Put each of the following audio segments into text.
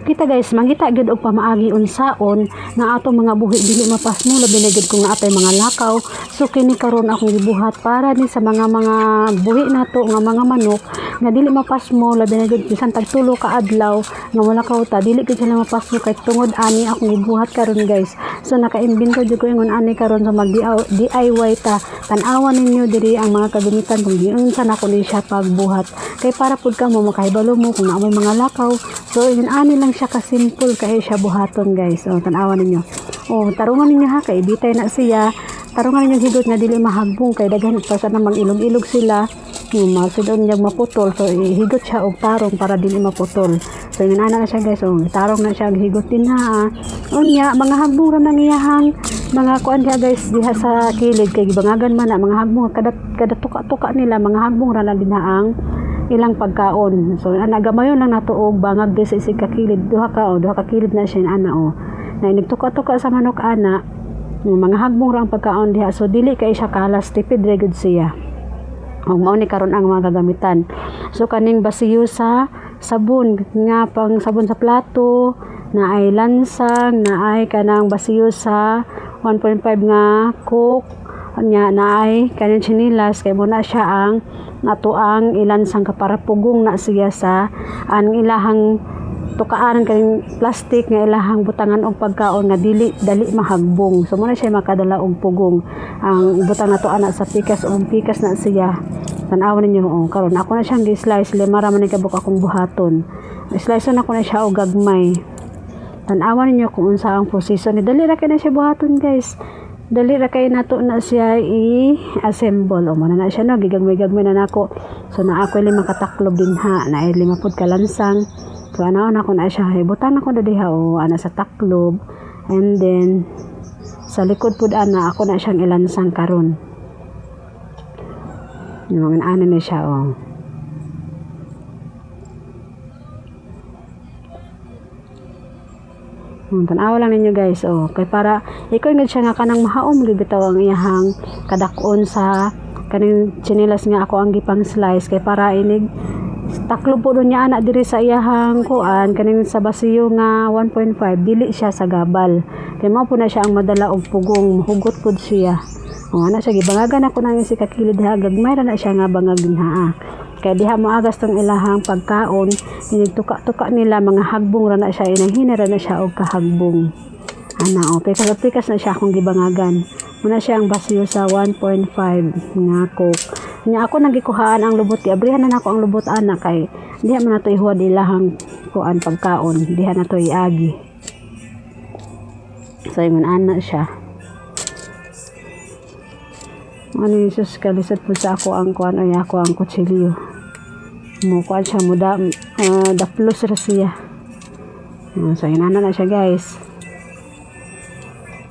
kita guys, mangita gyud og pamaagi unsaon nga atong mga buhi dili mapasmo labi na gyud kung naatay mga lakaw. So kini karon akong gibuhat para din sa mga buhi nato nga mga manok nga dili mapasmo labi na gyud bisan tag tulo ka adlaw nga wala kauta dili gyud sila mapasmo kay tungod ani akong gibuhat karon guys. So naka-imbento jud ko ingon ani karon sa mag DIY ta. Tan-awan ninyo diri ang mga kagamitan kung giunsa na ko ni siya pagbuhat. Kay para pud ka mo makahibalo mo kung naamay mga lakaw. So yun ani lang siya ka simple kay siya buhaton guys. O tan-awan ninyo. O tarungan ninyo ha kay bitay na siya. Tarungan ninyo higot nga dili mahagbong kay daghan pa sa namang ilog-ilog sila. Masidon niya maputol. So higot siya og tarong para dili maputol. So yun ana na siya guys. O tarong na siya higot din ha. Unya mga hagbong ra nang iyahang mga kuan diha guys diha sa kilid kay gibangagan man na mga hagbong kada tuka-tuka nila mga hagbong ra na din ang ilang pagkaon. So ana gamayon lang nato og bangag di sa isig ka kilid duha ka kilid na siya ana o. Na nagtuka-tuka sa manok ana mga hagbong ra ang pagkaon diha. So dili kay siya kalas tipid ra gud siya. Og mao ni karon ang mga gagamitan. So kaning basiyo sa sabon nga pang sabon sa plato na ay lansang na ay kanang basiyo sa 1.5 nga coke nya na ay kanang chinilas kay muna siya ang natuang ilansang kaparapugong na siya sa ang ilahang tukaan kaning plastic nga ilahang butangan og pagkaon nga dali mahagbong. So muna siya makadala og pugong ang butang nato ana sa pikas o pikas na siya. Tan-awan ninyo karon ako na siyang gi-slice lima ra man ni kabuk akong buhaton. Slice na ko na siya og gagmay. Tan-awan ninyo kung unsa ang proseso ni dali ra kay na siya buhaton guys. Dali ra kay nato na siya i-assemble. O man na siya no gigagmay-gagmay na nako. So na ako lima kataklob din ha na 5 pud ka lansang. So ana ko na siya ibutan ako na diha o ana sa taklob and then sa likod pud ana ako na siyang ilansang karon. Yung ano na siya o. Tanawa lang ninyo guys kay para ikaw nga siya nga kanang mahaom bitaw ang iyahang kadakon sa kaning chinilas nga ako ang gipang slice kay para inig taklob po niya anak diri sa iyahang kuan kaning sa basiyo nga 1.5 dili siya sa gabal kay mao po na siya ang madala og pugong mahugot pud siya. Ana siya gibangagan ako nang si kakilid ha gagmay ra na siya nga bangag din ha. Kaya diha mo agas tong ilahang pagkaon inigtuka-tuka nila mga hagbong ra na siya inahina ra na siya og kahagbong. Ana pikas na siya akong gibangagan. Muna siya ang basiyo sa 1.5 nga coke. Nya ako nang gikuhaan ang lubot abrihan na nako ang lubot ana kay diha man nato ihuwad ilahang kuan pagkaon diha nato iagi. So ingon ana siya. Ano yung sus kalisod po sa ako ang kuan ay ako ang kutsilyo mo kuan siya mo da plus ra siya. So inana na siya guys.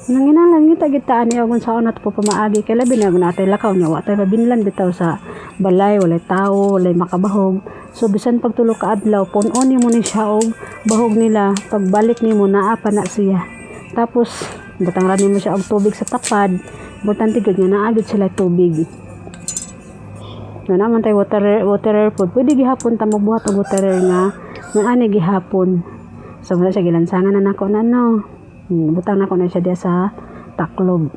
Nanginahanglan kita gitaan niya kung saan nato po pamaagi kay labi na natay lakaw niya wa tay mabinlan bitaw sa balay walay tao walay makabahog. So bisan pagtulo ka adlaw punon nimo ni siya og bahog nila pagbalik nimo naa pa na siya. Tapos butang ra nimo siya og tubig sa tapad. Butan tigod nga naagid sila tubig. Na naman tay water food. Pwede gihapon ta magbuhat og water nga ani gihapon. So wala siya gilansangan na nako na no. Butang nako na siya diya sa taklob.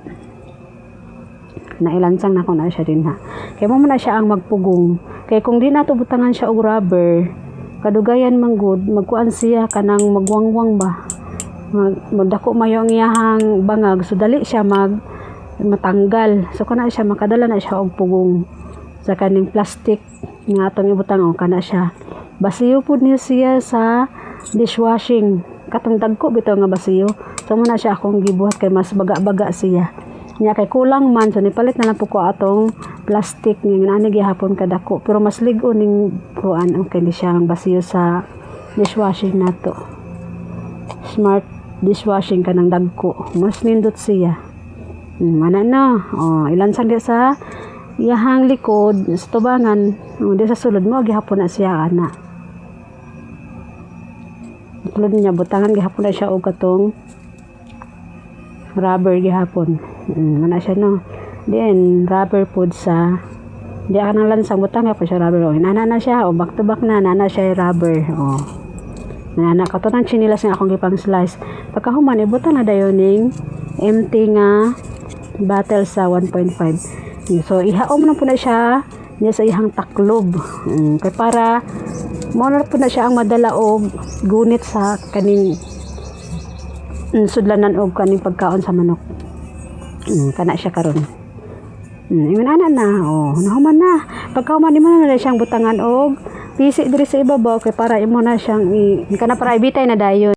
Nailansang nako na siya din ha. Kay mo na siya ang magpugong. Kay kung di nato butangan siya og rubber, kadugayan man good magkuan siya kanang magwangwang ba. Magdako mayo ang iyahang bangag so dali siya matanggal. So kana siya makadala na siya og pugong sa kaning plastic nga atong ibutang kana siya. Basiyo pud niya siya sa dishwashing. Katong dagko bitaw nga basiyo. So muna siya akong gibuhat kay mas baga-baga siya. Nya kay kulang man so nipalit na lang po ko atong plastic nga ani gihapon kadako. Pero mas lig-on ning kuan okay ni siya ang basiyo sa dishwashing nato. Smart dishwashing kanang dagko. Mas nindot siya. Mana na ilansang dia sa iyahang likod sa tubangan di sa sulod mo gihapon na siya ana sulod niya butangan gihapon na siya og katong rubber gihapon mana siya no then rubber pod sa di ka nang lansang butang pa siya rubber inana na siya back to back na siya rubber Nana ka to ng chinilas nga akong gipang slice. Pagkahuman ibutan na dayon ning empty nga bottle sa 1.5. So ihaom na po na siya niya sa ihang taklob. Kay para mo na po na siya ang madala og gunit sa kaning sudlanan og kaning pagkaon sa manok. Kana siya karon. Ingon ana na. Nahuman na. Pagkahuman mo na siyang butangan og pisi diri sa ibabaw kay para imo na siyang kana para ibitay na dayon.